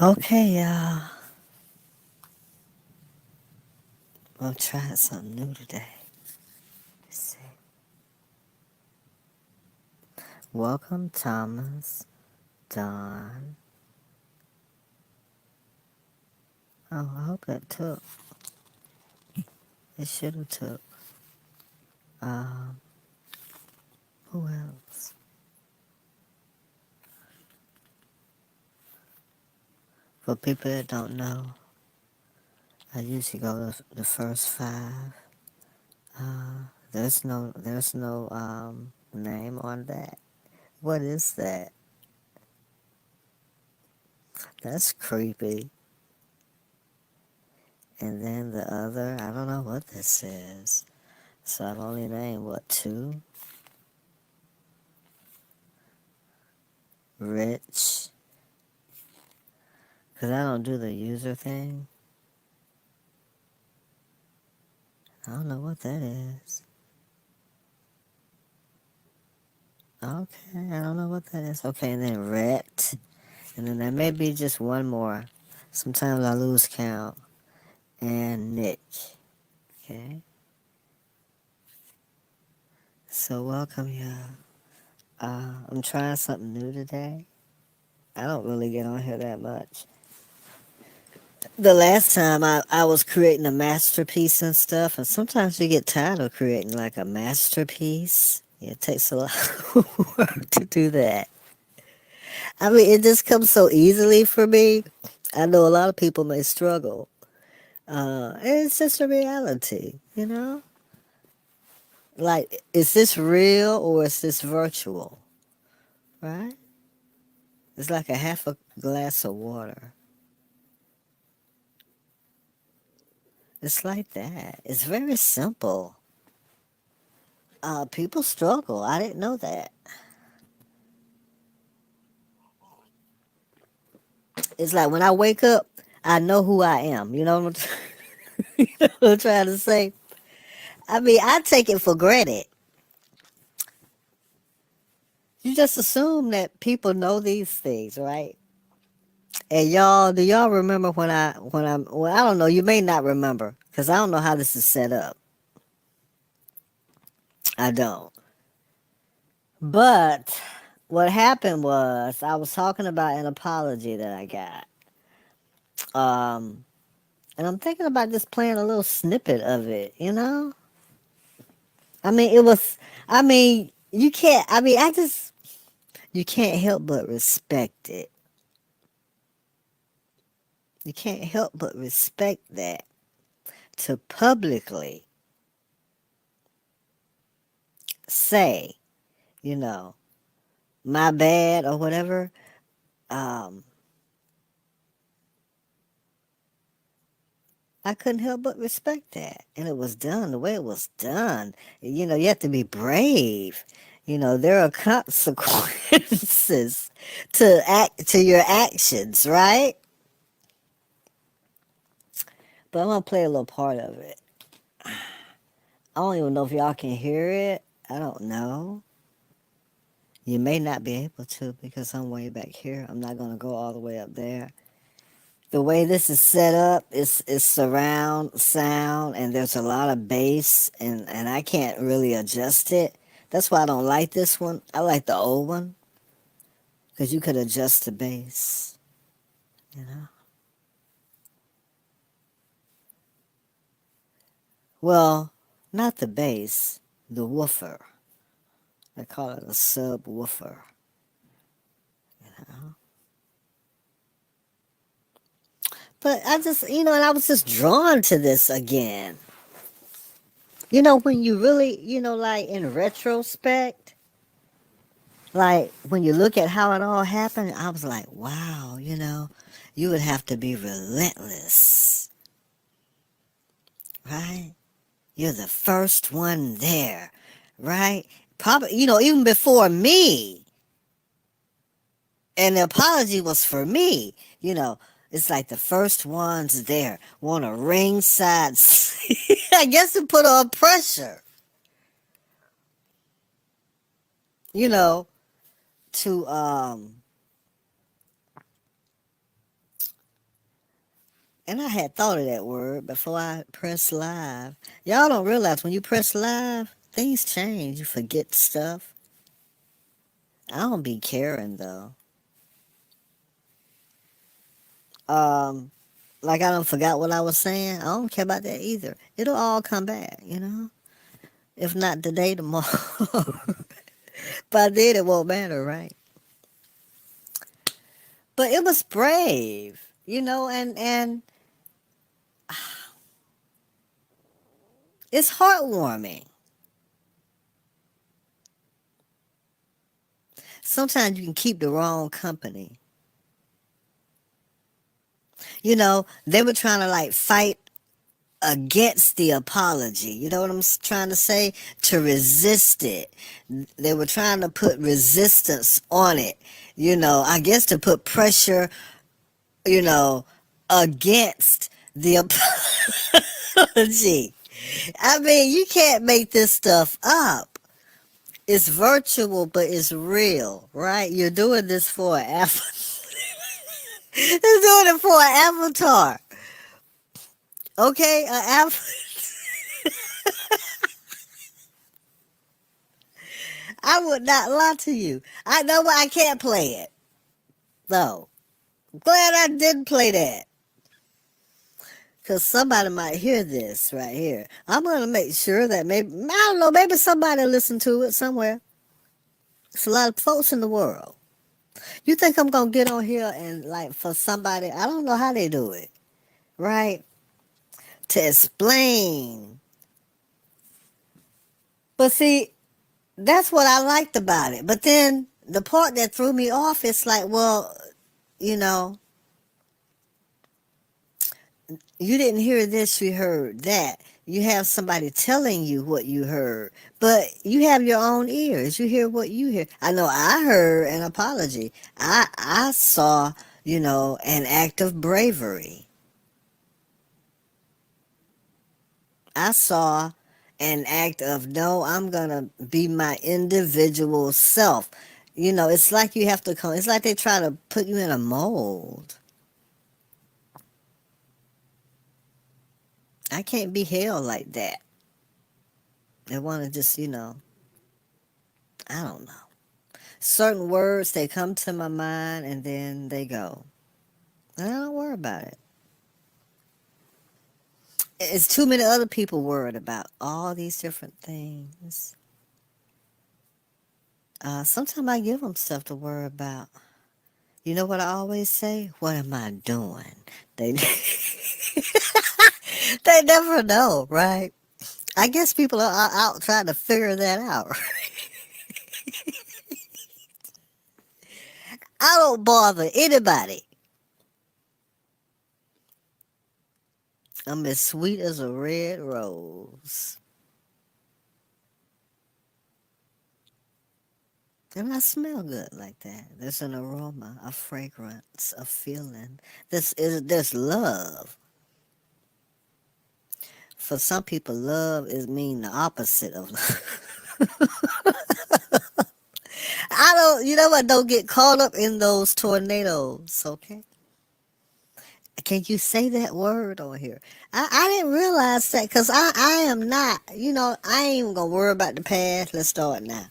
Okay, y'all. We'll try something new today. Let's see. Welcome, Thomas, Don. Oh, I hope that took. It should have took. Um, who else? For people that don't know, I usually go to the first five. There's no name on that. What is that? That's creepy. And then the other, I don't know what this is. So I've only named, what, two? Rich. Because I don't do the user thing. I don't know what that is. Okay, I don't know what that is. Okay, and then Ret. And then there may be just one more. Sometimes I lose count. And Nick. Okay. So welcome, y'all. I'm trying something new today. I don't really get on here that much. The last time I was creating a masterpiece and stuff, and sometimes you get tired of creating like a masterpiece. It takes a lot of work to do that. I mean, it just comes so easily for me. I know a lot of people may struggle. And it's just a reality, you know? Like, is this real or is this virtual? Right? It's like a half a glass of water. It's like that. It's very simple. People struggle. I didn't know that. It's like when I wake up, I know who I am. You know what you know what I'm trying to say? I mean, I take it for granted. You just assume that people know these things, right? And y'all, do y'all remember well, I don't know, you may not remember, because I don't know how this is set up. I don't. But what happened was I was talking about an apology that I got. And I'm thinking about just playing a little snippet of it, you know? I mean, you can't, you can't help but respect it. You can't help but respect that. To publicly say, you know, my bad or whatever, um, I couldn't help but respect that. And it was done the way it was done. You know, you have to be brave. You know, there are consequences to your actions, right? But I'm gonna play a little part of it. I don't even know if y'all can hear it. I don't know. You may not be able to because I'm way back here. I'm not gonna go all the way up there. The way this is set up is surround sound, and there's a lot of bass, and I can't really adjust it. That's why I don't like this one. I like the old one because you could adjust the bass, you know. Well, not the bass, the woofer. They call it a subwoofer, you know. But I just, and I was just drawn to this again. You know, when you really, like in retrospect, like when you look at how it all happened, I was like, wow, you would have to be relentless, right? You're the first one there, right? Probably, even before me. And the apology was for me, It's like the first ones there want a ringside seat. I guess to put on pressure, you know, to And I had thought of that word before I pressed live. Y'all don't realize when you press live, things change. You forget stuff. I don't be caring though. Um, like I don't forgot what I was saying. I don't care about that either. It'll all come back, you know. If not today, tomorrow. By then it won't matter, right? But it was brave, you know, and it's heartwarming. Sometimes you can keep the wrong company. You know, they were trying to like fight against the apology. You know what I'm trying to say? To resist it. They were trying to put resistance on it. You know, I guess to put pressure, you know, against the apology. I mean, you can't make this stuff up. It's virtual, but it's real, right? You're doing this for an avatar. You're doing it for an avatar. Okay, an avatar. I would not lie to you. I know, but I can't play it. No. Glad I didn't play that. Because somebody might hear this right here. I'm going to make sure that maybe, I don't know, maybe somebody listened to it somewhere. It's a lot of folks in the world. You think I'm going to get on here and, like, for somebody, I don't know how they do it, right? To explain. But see, that's what I liked about it. But then the part that threw me off is like, well, you know, you didn't hear this, you heard that. You have somebody telling you what you heard, but you have your own ears. You hear what you hear. I know I heard an apology. I saw, you know, an act of bravery. I saw an act of, no, I'm going to be my individual self. You know, it's like you have to come, it's like they try to put you in a mold. I can't be held like that. They want to just, you know, I don't know. Certain words, they come to my mind and then they go. I don't worry about it. It's too many other people worried about all these different things. Sometimes I give them stuff to worry about. You know what I always say? What am I doing? They they never know, right? I guess people are out trying to figure that out. I don't bother anybody. I'm as sweet as a red rose. And I smell good like that. There's an aroma, a fragrance, a feeling. There's love. For some people, love is mean the opposite of love. I don't, you know what? Don't get caught up in those tornadoes, okay? Can you say that word on here? I didn't realize that because I am not, you know, I ain't even going to worry about the past. Let's start now.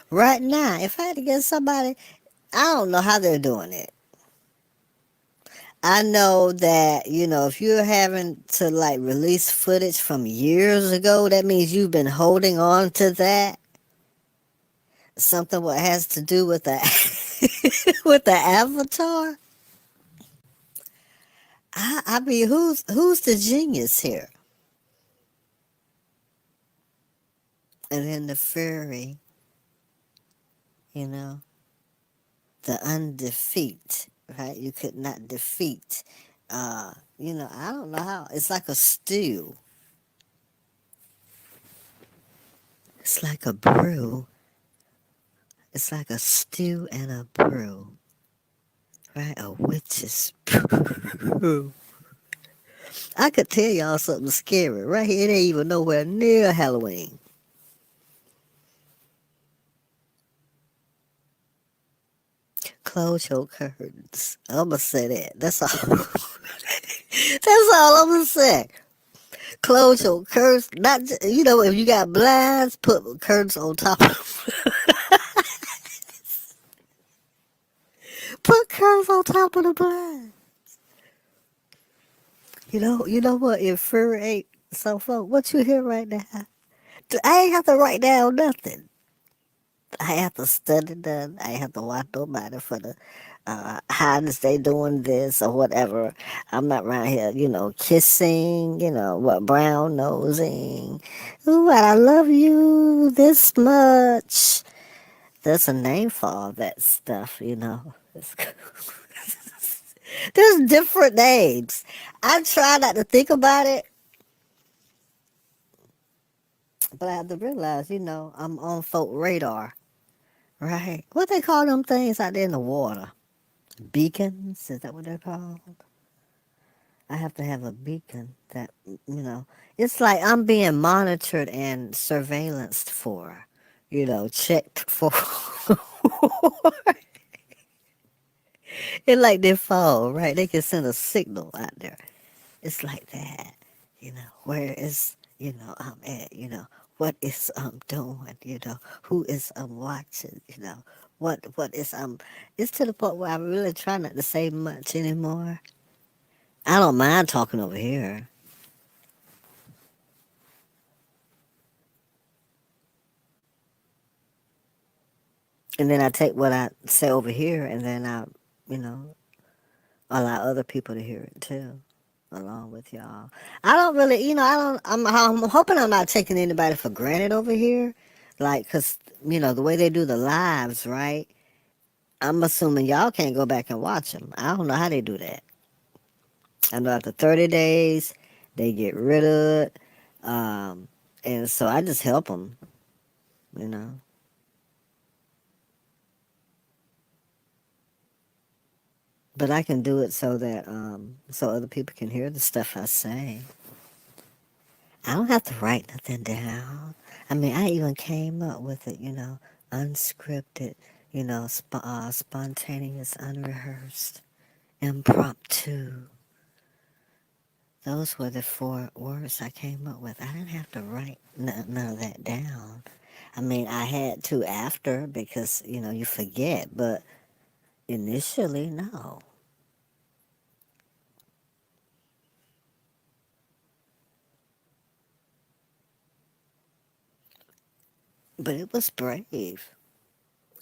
Right now, if I had to get somebody, I don't know how they're doing it. I know that, you know, if you're having to like release footage from years ago, that means you've been holding on to that. Something what has to do with the with the avatar. I mean, who's the genius here? And then the fairy, you know, the undefeat, right? You could not defeat. You know, I don't know how. It's like a stew. It's like a brew. It's like a stew and a brew, right? A witch's brew. I could tell y'all something scary right here. It ain't even nowhere near Halloween. close your curtains. I'm gonna say that. That's all. That's all I'm gonna say. Close your curtains. Not if you got blinds, put curtains on top. Put curtains on top of the blind. You know what infuriate some folk? What you hear right now? I ain't have to write down nothing. I have to study none. I have to watch nobody for the how is they doing this or whatever. I'm not around here, kissing, what brown nosing. Ooh, I love you this much. There's a name for all that stuff. There's different names. I try not to think about it, but I have to realize, I'm on folk radar, right? What they call them things out there in the water? Beacons? Is that what they're called? I have to have a beacon that, it's like I'm being monitored and surveillanced for, checked for. It's like their phone, right? They can send a signal out there. It's like that, where is, I'm at, what is I'm doing, who is I'm watching, what is it's to the point where I really try not to say much anymore. I don't mind talking over here. And then I take what I say over here and then you know, allow other people to hear it too, along with y'all. I don't really, I'm hoping I'm not taking anybody for granted over here. Like, cause, the way they do the lives, right? I'm assuming y'all can't go back and watch them. I don't know how they do that. I know after 30 days, they get rid of it. And so I just help them, you know. But I can do it so that so other people can hear the stuff I say. I don't have to write nothing down. I mean, I even came up with it, unscripted, spontaneous, unrehearsed, impromptu. Those were the 4 words I came up with. I didn't have to write none of that down. I mean, I had to after because, you forget, but initially, no. But it was brave.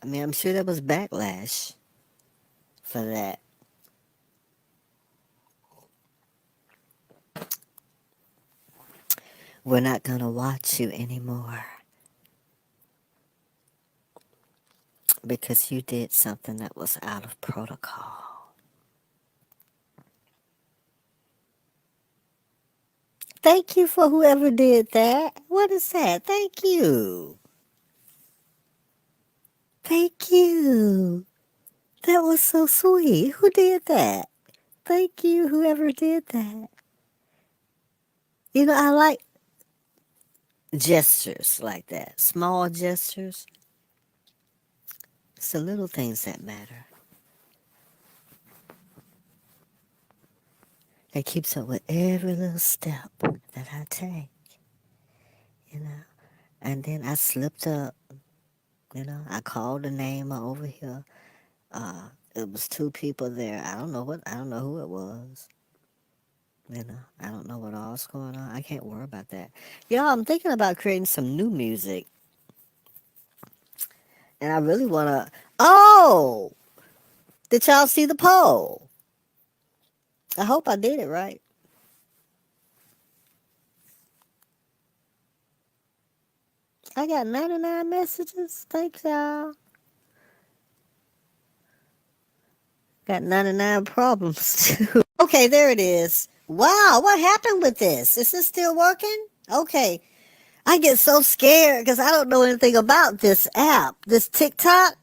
I mean, I'm sure there was backlash for that. We're not going to watch you anymore because you did something that was out of protocol. Thank you for whoever did that. What is that? Thank you. Thank you. That was so sweet. Who did that? Thank you, whoever did that. I like gestures like that. Small gestures. It's the little things that matter. That keeps up with every little step that I take, you know. And then I slipped up, I called the name over here. It was 2 people there. I don't know who it was. I don't know what all's going on. I can't worry about that. Y'all, I'm thinking about creating some new music. And I really want to. Oh! Did y'all see the poll? I hope I did it right. I got 99 messages. Thanks, y'all. Got 99 problems, too. Okay, there it is. Wow, what happened with this? Is this still working? Okay. I get so scared because I don't know anything about this app, this TikTok.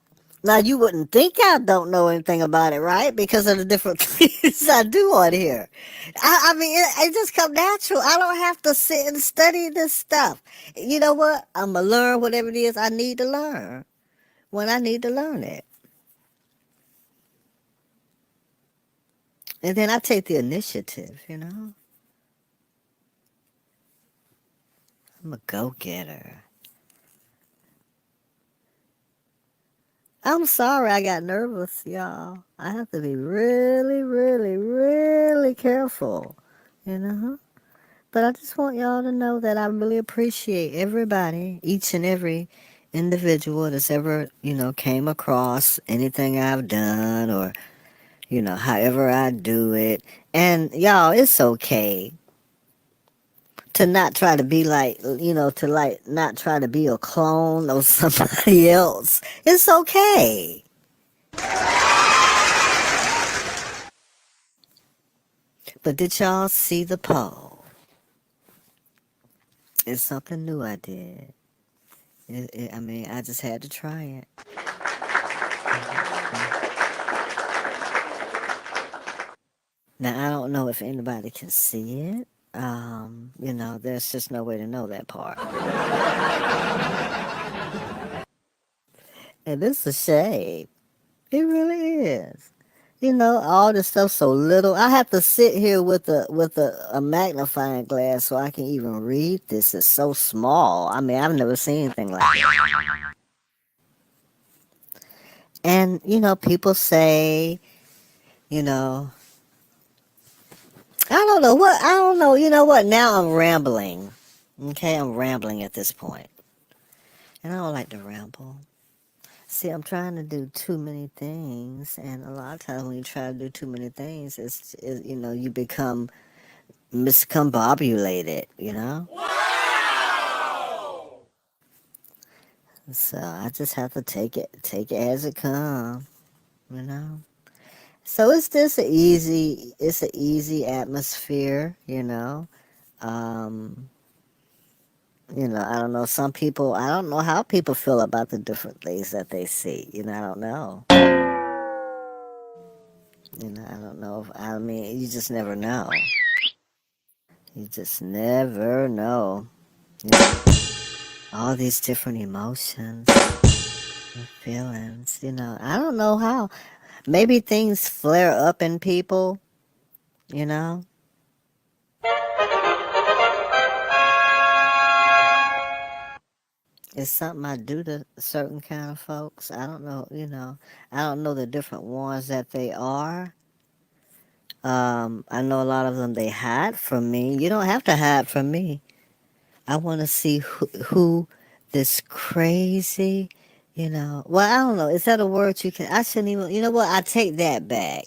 Now, you wouldn't think I don't know anything about it, right? Because of the different things I do on here. I mean, it just come natural. I don't have to sit and study this stuff. You know what? I'm going to learn whatever it is I need to learn when I need to learn it. And then I take the initiative, I'm a go-getter. I'm sorry I got nervous, y'all. I have to be really, really, really careful, you know? But I just want y'all to know that I really appreciate everybody, each and every individual that's ever, came across anything I've done or, however I do it. And y'all, it's okay to not try to be like, to like not try to be a clone of somebody else. It's okay. But did y'all see the poll? It's something new I did. I mean, I just had to try it. Now, I don't know if anybody can see it. There's just no way to know that part. And it's a shame. It really is. All this stuff so little. I have to sit here with a magnifying glass so I can even read this. It's so small. I mean, I've never seen anything like it. And people say, you know, I don't know what. I don't know. You know what? Now I'm rambling. Okay, I'm rambling at this point, and I don't like to ramble. See, I'm trying to do too many things, and a lot of times when you try to do too many things, you become miscombobulated, So I just have to take it as it comes, you know. So it's an easy atmosphere, Um, I don't know. Some people, I don't know how people feel about the different things that they see. I don't know. I don't know. I mean, you just never know. You just never know. All these different emotions and feelings. I don't know how. Maybe things flare up in people. You know. It's something I do to certain kind of folks. I don't know. I don't know the different ones that they are. I know a lot of them they hide from me. You don't have to hide from me. I want to see who this crazy, Well, I don't know. Is that a word you can? I shouldn't even. You know what? I take that back.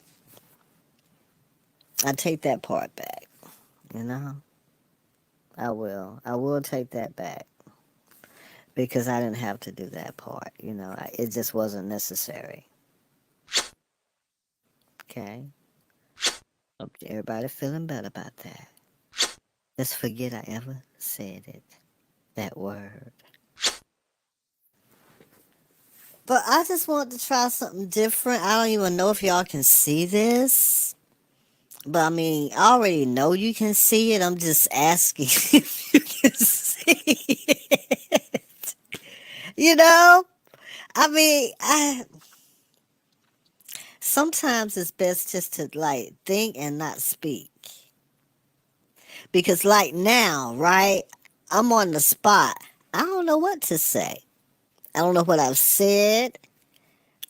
I take that part back. You know. I will. I will take that back because I didn't have to do that part. It just wasn't necessary. Okay. Hope everybody feeling better about that. Let's forget I ever said it. That word. But I just want to try something different. I don't even know if y'all can see this. But I mean, I already know you can see it. I'm just asking if you can see it. You know? I mean, sometimes it's best just to like think and not speak. Because like now, right? I'm on the spot. I don't know what to say. I don't know what I've said.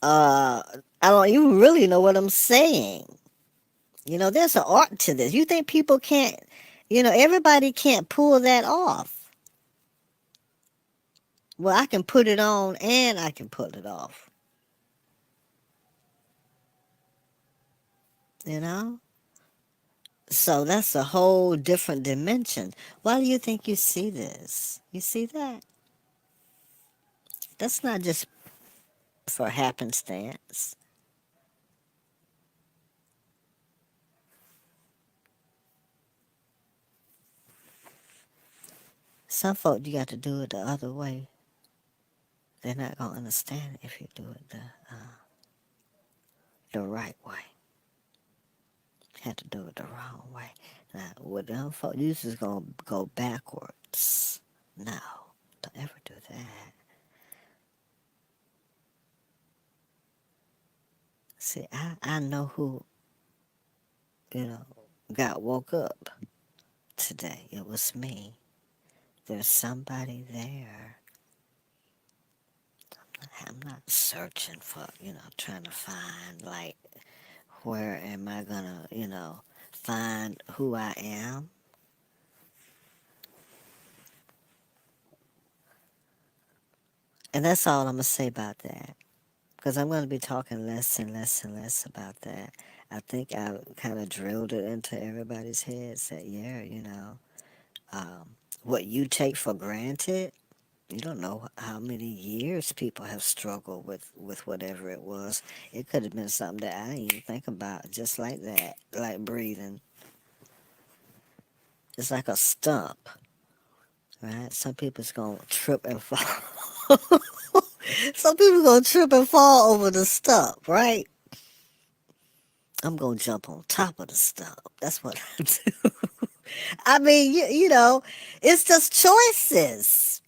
Uh, I don't even really know what I'm saying. There's an art to this. You think people can't, everybody can't pull that off. Well, I can put it on and I can pull it off. You know? So that's a whole different dimension. Why do you think you see this? You see that? That's not just for happenstance. Some folk, you got to do it the other way. They're not going to understand if you do it the right way. Had to do it the wrong way. Now, with them folks, you just gonna go backwards. No, don't ever do that. See, I know who you know, got woke up today. It was me. There's somebody there. I'm not searching for, trying to find, like, where am I gonna, find who I am? And that's all I'm gonna say about that. Because I'm gonna be talking less and less and less about that. I think I kind of drilled it into everybody's heads that, yeah, um, what you take for granted, you don't know how many years people have struggled with whatever it was. It could have been something that I didn't even think about, just like that, like breathing. It's like a stump, right? Some people's gonna trip and fall. Some people gonna trip and fall over the stump, right? I'm gonna jump on top of the stump. That's what I do. I mean, it's just choices.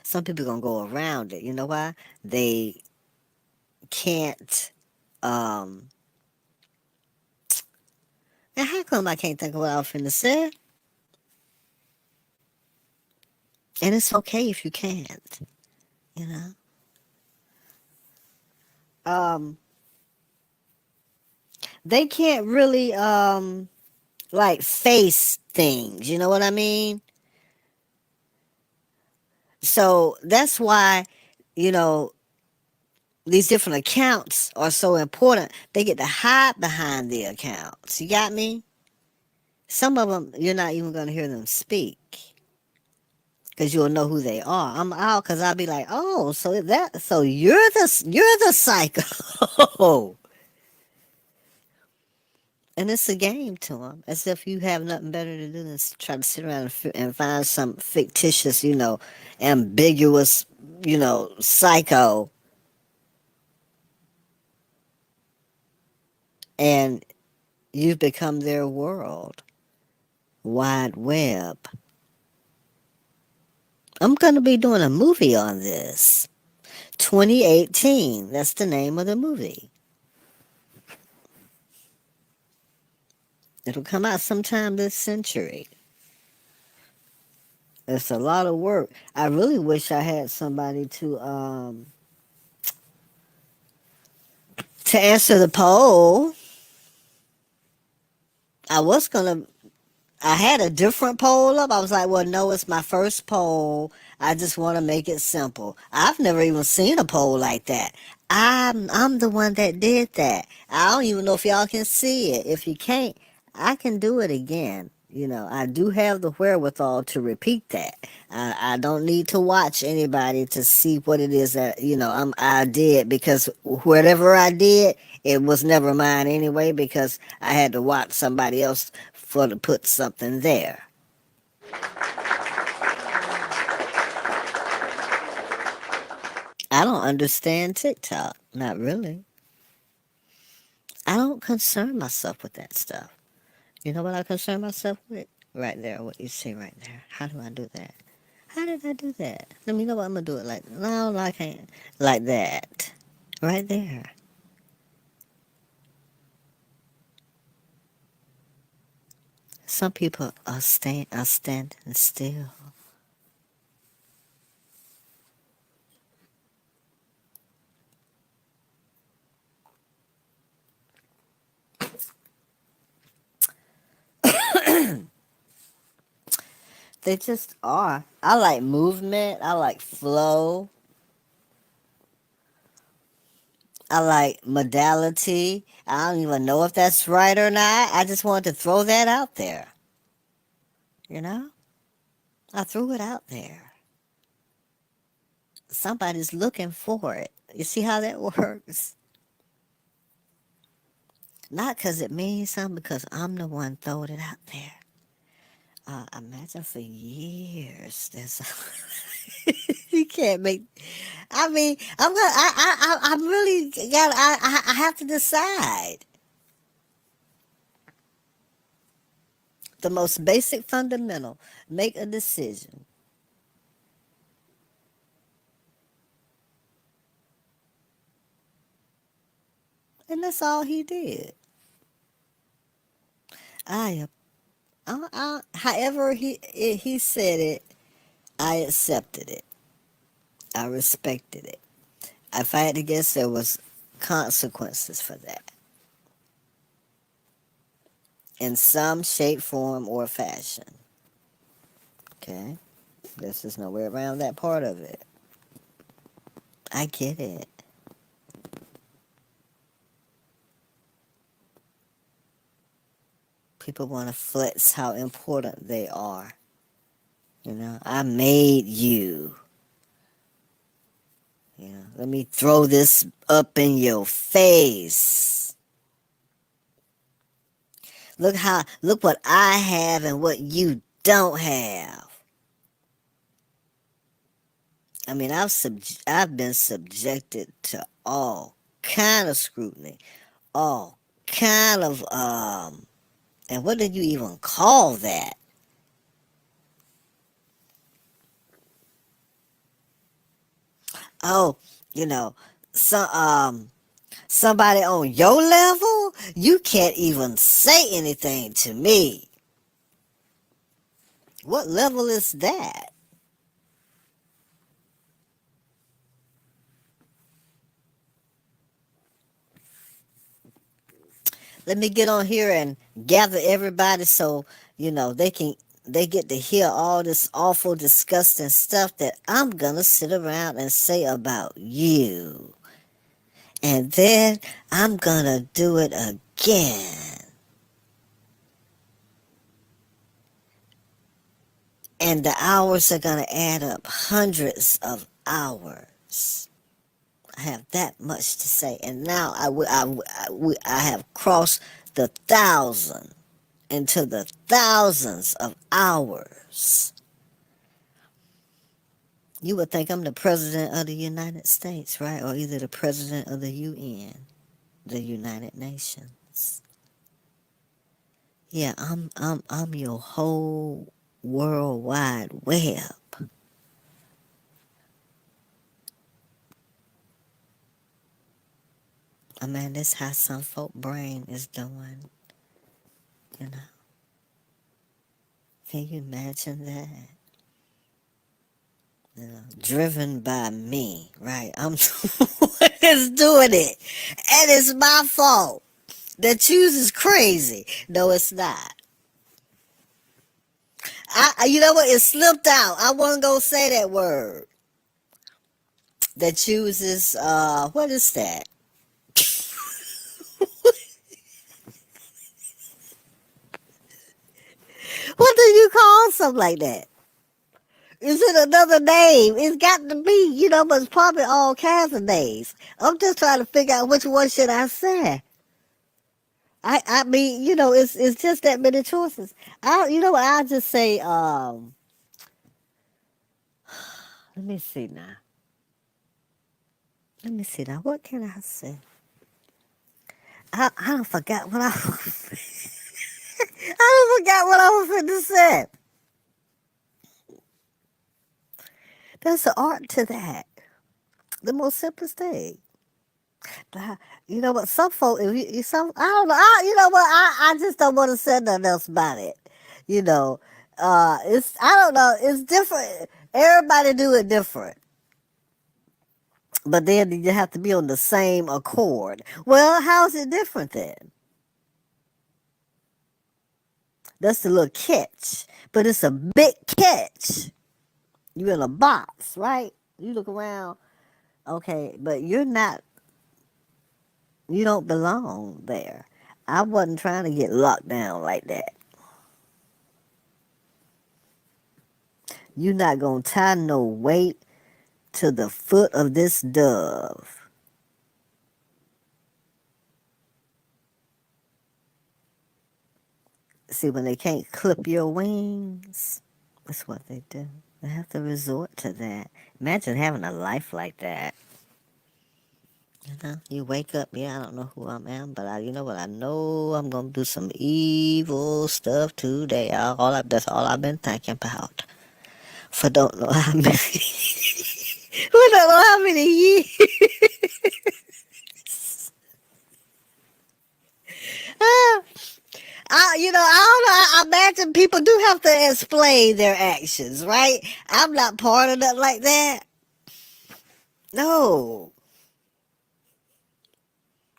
Some people gonna go around it. You know why? They can't. Um, and how come I can't think of what I was finna say? And it's okay if you can't. You know. Um, they can't really like face things. You know what I mean? So that's why, you know, these different accounts are so important. They get to hide behind the accounts. You got me? Some of them, you're not even going to hear them speak because you'll know who they are. I'm out because I'll be like, oh, so you're the psycho, and it's a game to them, as if you have nothing better to do than try to sit around and find some fictitious, ambiguous, psycho, and you've become their world wide web. I'm going to be doing a movie on this. 2018. That's the name of the movie. It'll come out sometime this century. It's a lot of work. I really wish I had somebody to answer the poll. I was gonna I had a different poll up. I was like, well, no, it's my first poll. I just want to make it simple. I've never even seen a poll like that. I'm the one that did that. I don't even know if y'all can see it. If you can't, I can do it again. I do have the wherewithal to repeat that. I don't need to watch anybody to see what it is that I did, because whatever I did, it was never mine anyway, because I had to watch somebody else for to put something there. I don't understand TikTok. Not really. I don't concern myself with that stuff. You know what I concern myself with? Right there, what you see right there. How do I do that? How did I do that? Let me know what I'm gonna do it like. No, I can't. Like that. Right there. Some people are standing still. They just are. I like movement. I like flow. I like modality. I don't even know if that's right or not. I just wanted to throw that out there. You know? I threw it out there. Somebody's looking for it. You see how that works? Not because it means something, because I'm the one throwing it out there. Imagine for years. There's you can't make. I mean, I'm really got. I have to decide. The most basic fundamental. Make a decision. And that's all he did. I, however he said it, I accepted it. I respected it. If I had to guess, there was consequences for that in some shape, form, or fashion. Okay? There's just no way around that part of it. I get it. People want to flex how important they are. You know, I made you. You know, let me throw this up in your face. Look what I have and what you don't have. I mean, I've been subjected to all kind of scrutiny, all kind of and what did you even call that? Oh, you know, some somebody on your level, you can't even say anything to me. What level is that? Let me get on here and gather everybody so they get to hear all this awful, disgusting stuff that I'm gonna sit around and say about you. And then I'm gonna do it again. And the hours are gonna add up, hundreds of hours. I have that much to say. And now I have crossed the 1,000 into the thousands of hours. You would think I'm the president of the United States, right? Or either the president of the UN, the United Nations. Yeah, I'm your whole world wide web. I mean, that's how some folk brain is doing, you know. Can you imagine that? You know, driven by me, right? I'm the one that's doing it. And it's my fault. The choose is crazy. No, it's not. You know what? It slipped out. I wasn't gonna say that word. That chooses. What is that? What do you call something like that? Is it another name? It's got to be, but it's probably all kinds of names. I'm just trying to figure out which one should I say. I mean, it's just that many choices. You know what? I'll just say. Let me see now. Let me see now. What can I say? I don't forgot what I I don't forgot what I was going to say. There's an art to that. The most simplest thing. You know what? Some folk, if some, I don't know. You know what? I just don't want to say nothing else about it. You know, I don't know. It's different. Everybody do it different. But then you have to be on the same accord. Well, how's it different then? That's the little catch. But it's a big catch. You in a box, right? You look around, okay, but you don't belong there. I wasn't trying to get locked down like that. You're not going to tie no weight to the foot of this dove. See, when they can't clip your wings, that's what they do. They have to resort to that. Imagine having a life like that. You wake up, yeah, I don't know who I am, but you know what? I know I'm gonna do some evil stuff today. That's all I've been thinking about. For don't know how many, we don't know how many years. I don't know. I imagine people do have to explain their actions, right? I'm not part of that like that. No.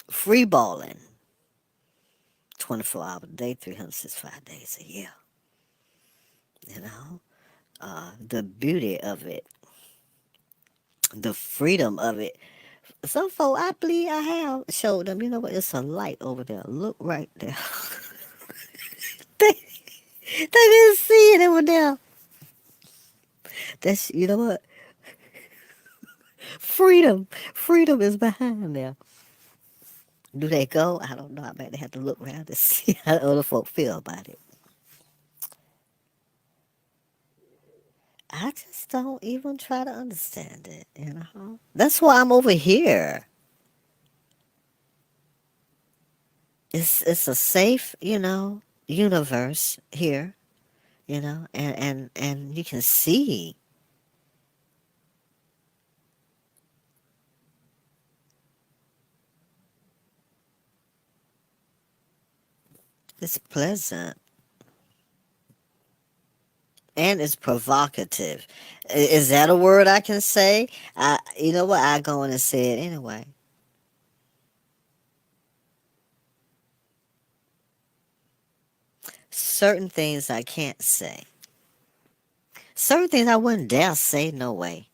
Free balling. 24 hours a day, 365 days a year. You know? The beauty of it, the freedom of it. Some folk, I believe I have showed them, you know what, it's a light over there. Look right there. they, they didn't see it over there. That's, you know what? Freedom. Freedom is behind there. Do they go? I don't know. I bet they have to look around to see how other folk feel about it. I just don't even try to understand it. That's why I'm over here. It's a safe, universe here, and you can see it's pleasant and it's provocative. Is that a word I can say? You know what? I go in and say it anyway. Certain things I can't say. Certain things I wouldn't dare say. No way.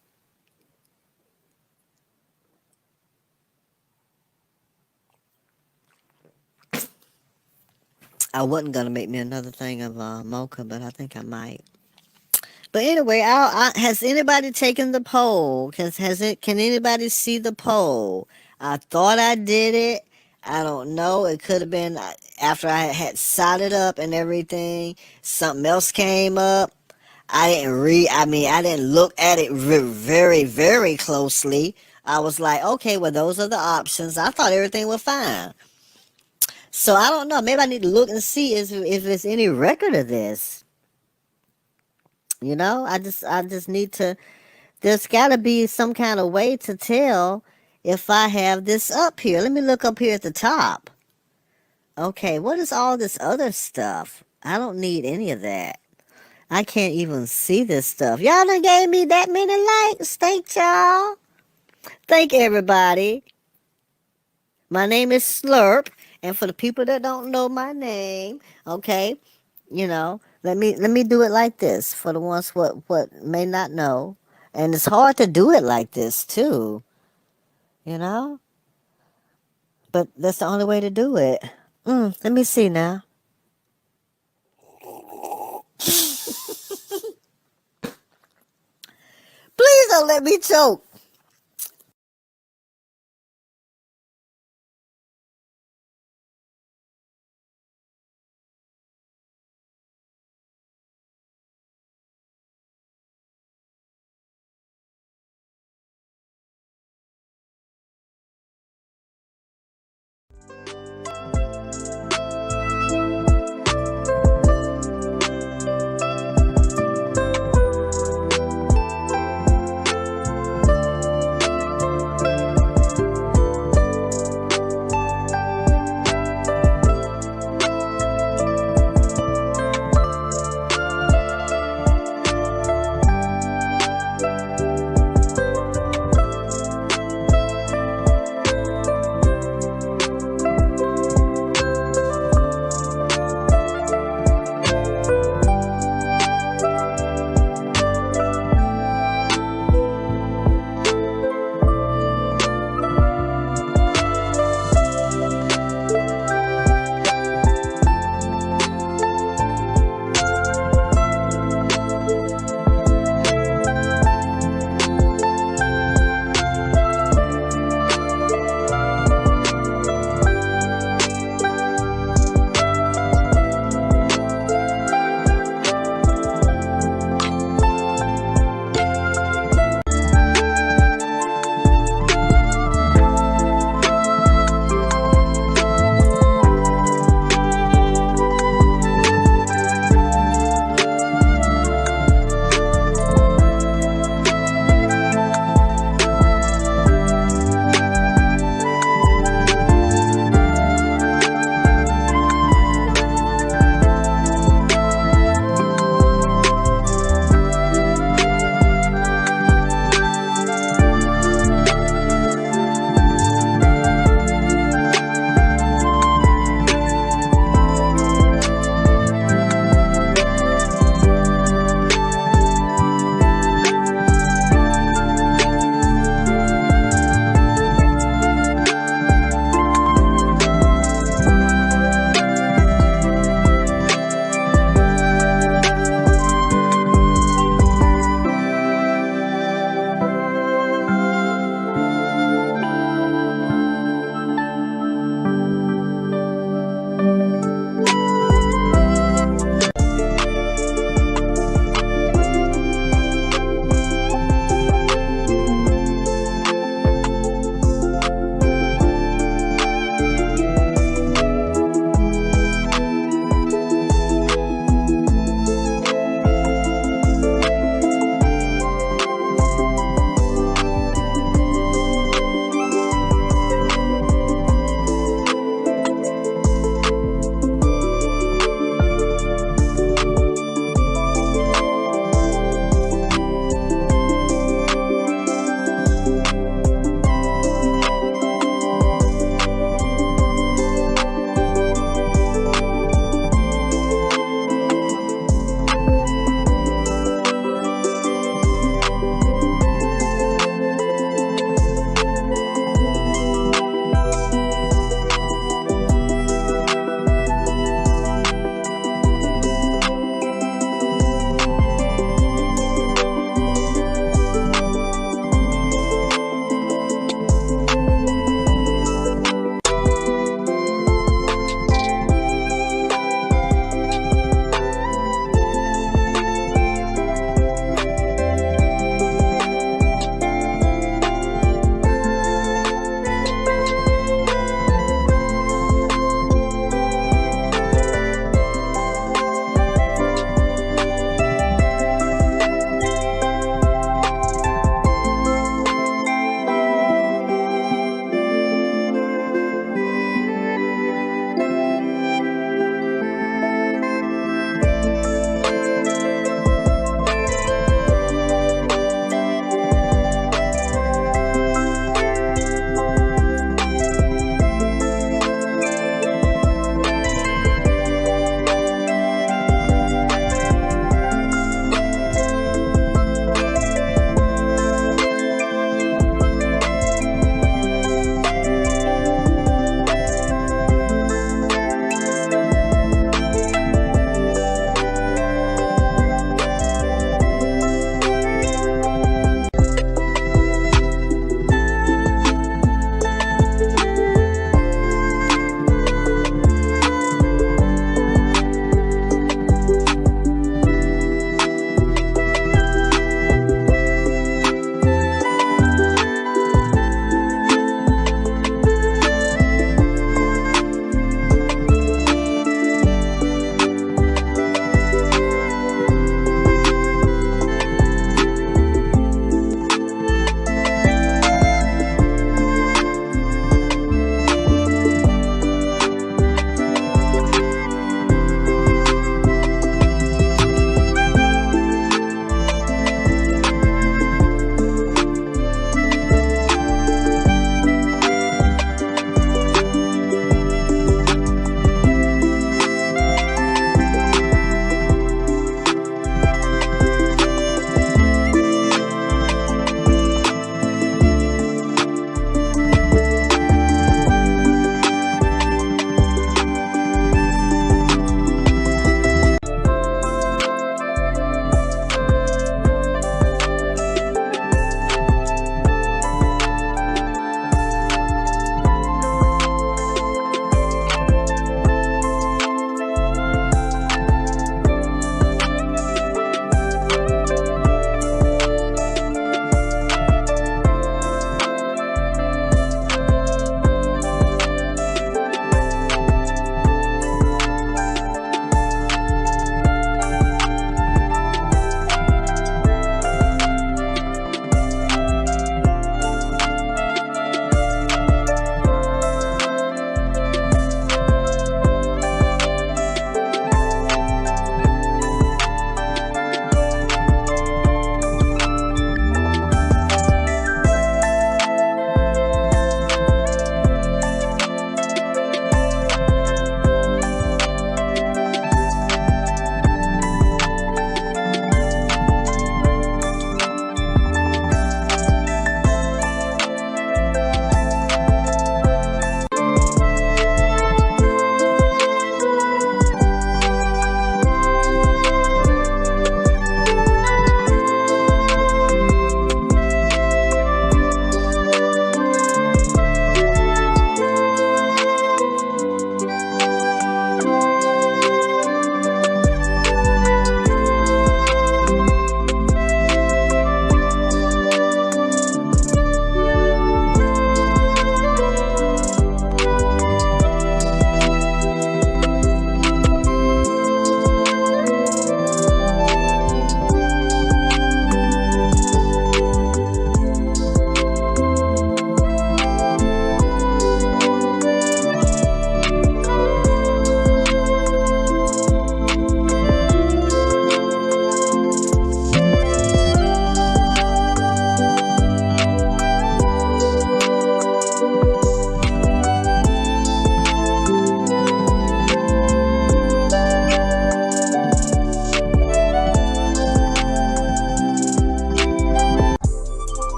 I wasn't gonna make me another thing of mocha, but I think I might. But anyway, has anybody taken the poll? Can anybody see the poll? I thought I did it. I don't know. It could have been after I had set it up and everything. Something else came up. I didn't read. I mean, I didn't look at it very, very closely. I was like, okay, well, those are the options. I thought everything was fine. So I don't know. Maybe I need to look and see if there's any record of this. I just need to. There's got to be some kind of way to tell if I have this up here. Let me look up here at the top. Okay, what is all this other stuff? I don't need any of that. I can't even see this stuff. Y'all done gave me that many likes. Thank y'all. Thank everybody. My name is Slurp, and for the people that don't know my name, okay, let me do it like this for the ones what may not know. And it's hard to do it like this too, you know? But that's the only way to do it. Let me see now. Please don't let me choke.